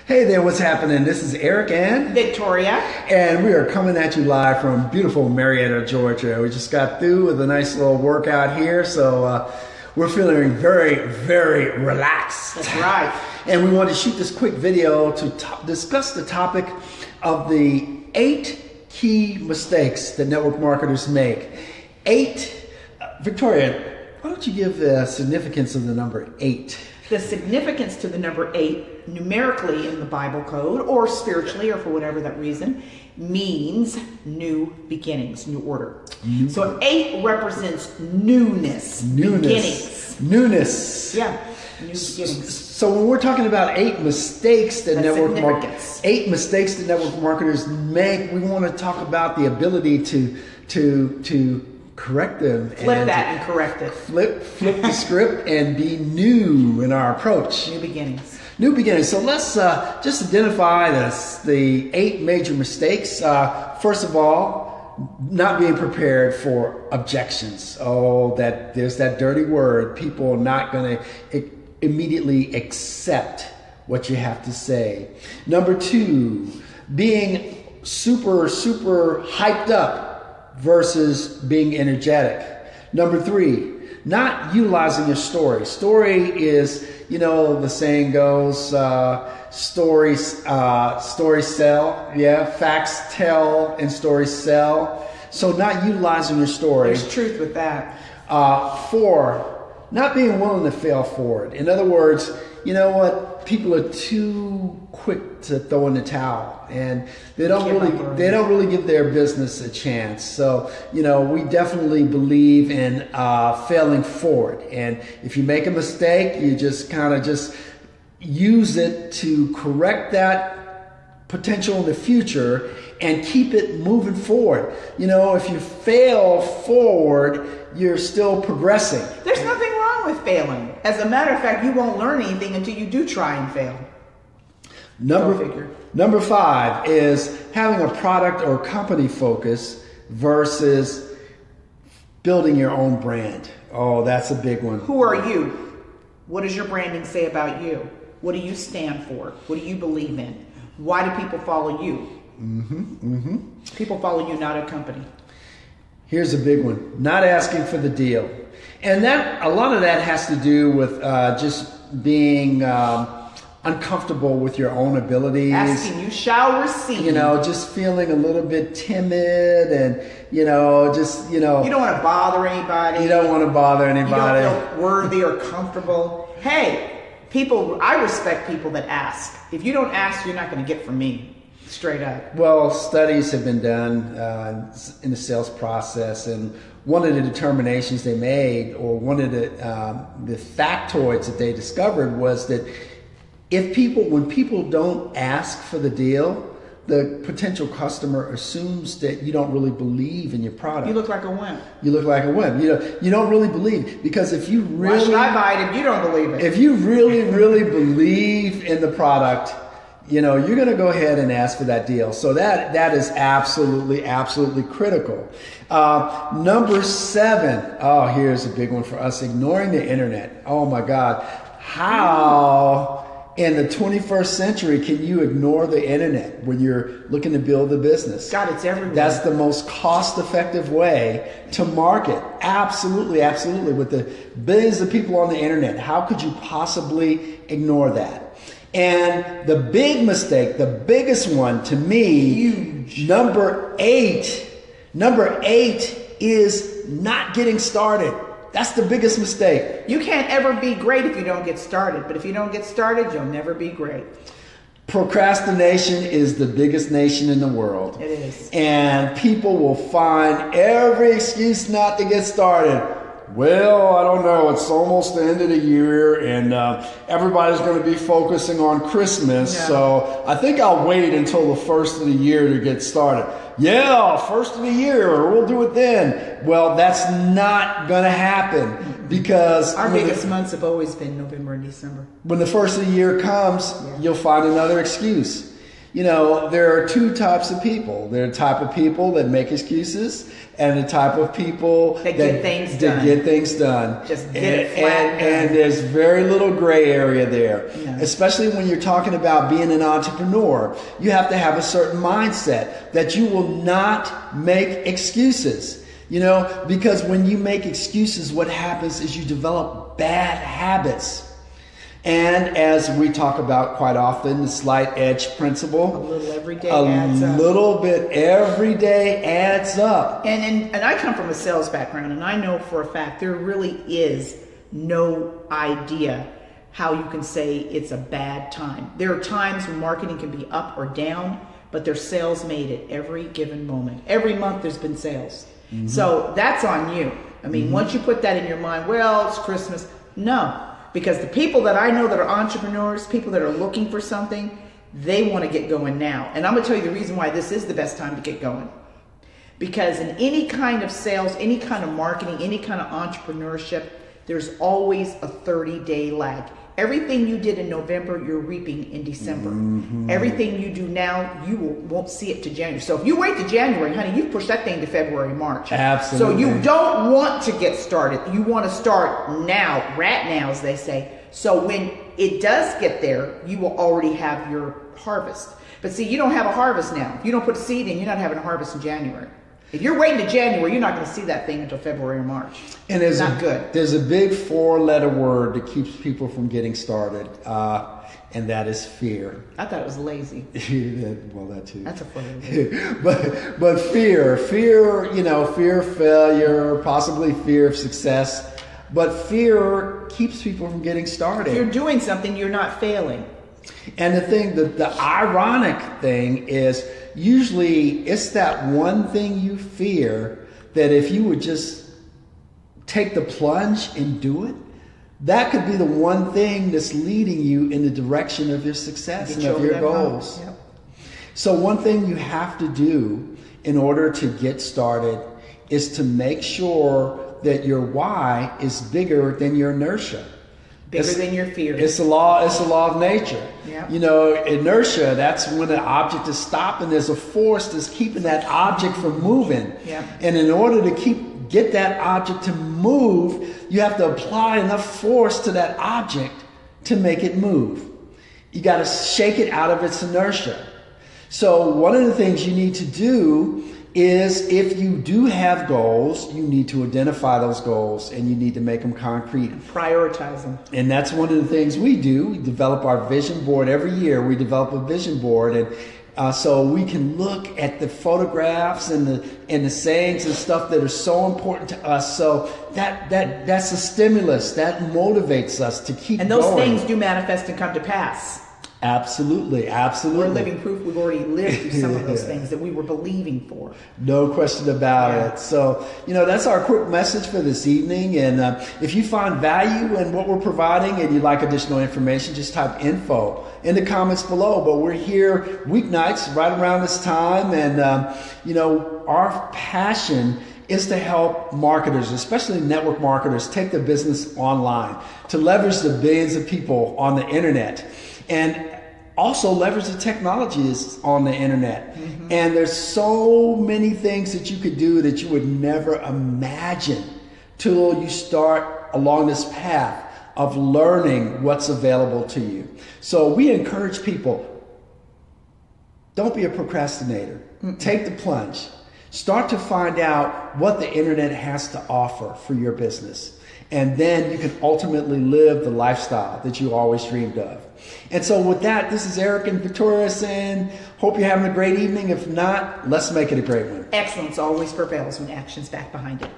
Hey there, what's happening? This is Eric and Victoria. And we are coming at you live from beautiful Marietta, Georgia. We just got through with a nice little workout here, so we're feeling very, very relaxed. That's right. And we want to shoot this quick video to discuss the topic of the 8 key mistakes that network marketers make. 8. Victoria, why don't you give the significance of the number 8? The significance to the number 8, numerically in the Bible code, or spiritually, or for whatever that reason, means new beginnings, new order. So 8 represents newness, beginnings. Newness. Yeah, new beginnings. So when we're talking about 8 mistakes that network marketers make, we want to talk about the ability to correct them. Flip that and correct it. Flip the script and be new in our approach. New beginnings. New beginnings. So let's just identify the 8 major mistakes. First of all, not being prepared for objections. Oh, there's that dirty word. People are not going to immediately accept what you have to say. Number 2, being super hyped up versus being energetic. Number 3, not utilizing your story. Story is, the saying goes, stories sell. Yeah, facts tell and stories sell. So not utilizing your story. There's truth with that. 4, not being willing to fail forward. In other words, you know what? People are too quick to throw in the towel, and they don't really give their business a chance. So, we definitely believe in failing forward. And if you make a mistake, you just kind of use it to correct that potential in the future and keep it moving forward. If you fail forward, you're still progressing. There's nothing wrong with failing. As a matter of fact, you won't learn anything until you do try and fail. Number 5 is having a product or company focus versus building your own brand. Oh, that's a big one. Who are you? What does your branding say about you? What do you stand for? What do you believe in? Why do people follow you? People follow you, not a company. Here's a big one. Not asking for the deal. And a lot of that has to do with just being uncomfortable with your own abilities. Asking, you shall receive. Just feeling a little bit timid and, You don't want to bother anybody. You don't want to bother anybody. You don't feel worthy or comfortable. Hey, I respect people that ask. If you don't ask, you're not going to get from me. Straight up. Well, studies have been done in the sales process, and one of the determinations they made, or one of the factoids that they discovered, was that when people don't ask for the deal, the potential customer assumes that you don't really believe in your product. You look like a wimp. You look like a wimp. You don't really believe, because if you really, why should I buy it if you don't believe it? If you really believe in the product, you're going to go ahead and ask for that deal. So that is absolutely critical. Number 7. Oh, here's a big one for us. Ignoring the internet. Oh my God. How in the 21st century can you ignore the internet when you're looking to build a business? God, it's everywhere. That's the most cost-effective way to market. Absolutely. With the billions of people on the internet, how could you possibly ignore that? And the big mistake, the biggest one to me, huge. Number 8 is not getting started. That's the biggest mistake. You can't ever be great if you don't get started. But if you don't get started, you'll never be great. Procrastination is the biggest nation in the world. It is. And people will find every excuse not to get started. Well, I don't know. It's almost the end of the year, and everybody's going to be focusing on Christmas. Yeah. So I think I'll wait until the first of the year to get started. Yeah, first of the year, we'll do it then. Well, that's not going to happen, because our biggest months have always been November and December. When the first of the year comes, You'll find another excuse. You know, there are two types of people. There are the type of people that make excuses and the type of people that get things done. Get things done. Just get it flat done. And there's very little gray area there. Yeah. Especially when you're talking about being an entrepreneur. You have to have a certain mindset that you will not make excuses. You know, because when you make excuses, what happens is you develop bad habits. And as we talk about quite often, the slight edge principle. A little every day adds up. A little bit every day adds up. And I come from a sales background, and I know for a fact there really is no idea how you can say it's a bad time. There are times when marketing can be up or down, but there's sales made at every given moment. Every month there's been sales. Mm-hmm. So that's on you. I mean, once you put that in your mind, well, it's Christmas. No. Because the people that I know that are entrepreneurs, people that are looking for something, they want to get going now. And I'm going to tell you the reason why this is the best time to get going. Because in any kind of sales, any kind of marketing, any kind of entrepreneurship, there's always a 30-day lag. Everything you did in November, you're reaping in December. Mm-hmm. Everything you do now, you won't see it to January. So if you wait to January, honey, you've pushed that thing to February, March. Absolutely. So you don't want to get started. You want to start now, rat now, as they say. So when it does get there, you will already have your harvest. But see, you don't have a harvest now. If you don't put seed in, you're not having a harvest in January. If you're waiting to January, you're not going to see that thing until February or March. And there's not good. There's a big 4-letter word that keeps people from getting started, and that is fear. I thought it was lazy. Well, that too. That's a funny word. but fear, you know, fear of failure, possibly fear of success. But fear keeps people from getting started. If you're doing something, you're not failing. And the ironic thing is, usually it's that one thing you fear that if you would just take the plunge and do it, that could be the one thing that's leading you in the direction of your success and of your goals. Yep. So one thing you have to do in order to get started is to make sure that your why is bigger than your inertia. Bigger than your fear. It's a law of nature. Yep. You know, inertia, that's when an object is stopping. There's a force that's keeping that object from moving. Yep. And in order to get that object to move, you have to apply enough force to that object to make it move. You got to shake it out of its inertia. So one of the things you need to do is, if you do have goals, you need to identify those goals and you need to make them concrete. Prioritize them. And that's one of the things we do. We develop our vision board every year. We develop a vision board, and so we can look at the photographs and the sayings and stuff that are so important to us. So that's a stimulus that motivates us to keep going. And those things do manifest and come to pass. Absolutely. We're living proof we've already lived through some of those things that we were believing for. No question about it. So, you know, that's our quick message for this evening. And if you find value in what we're providing and you'd like additional information, just type info in the comments below. But we're here weeknights right around this time. And, you know, our passion is to help marketers, especially network marketers, take their business online, to leverage the billions of people on the internet. And also leverage the technologies on the internet. Mm-hmm. And there's so many things that you could do that you would never imagine till you start along this path of learning what's available to you. So we encourage people, don't be a procrastinator. Mm-hmm. Take the plunge. Start to find out what the internet has to offer for your business. And then you can ultimately live the lifestyle that you always dreamed of. And so with that, this is Eric and Victoria saying, hope you're having a great evening. If not, let's make it a great one. Excellence always prevails when action's back behind it.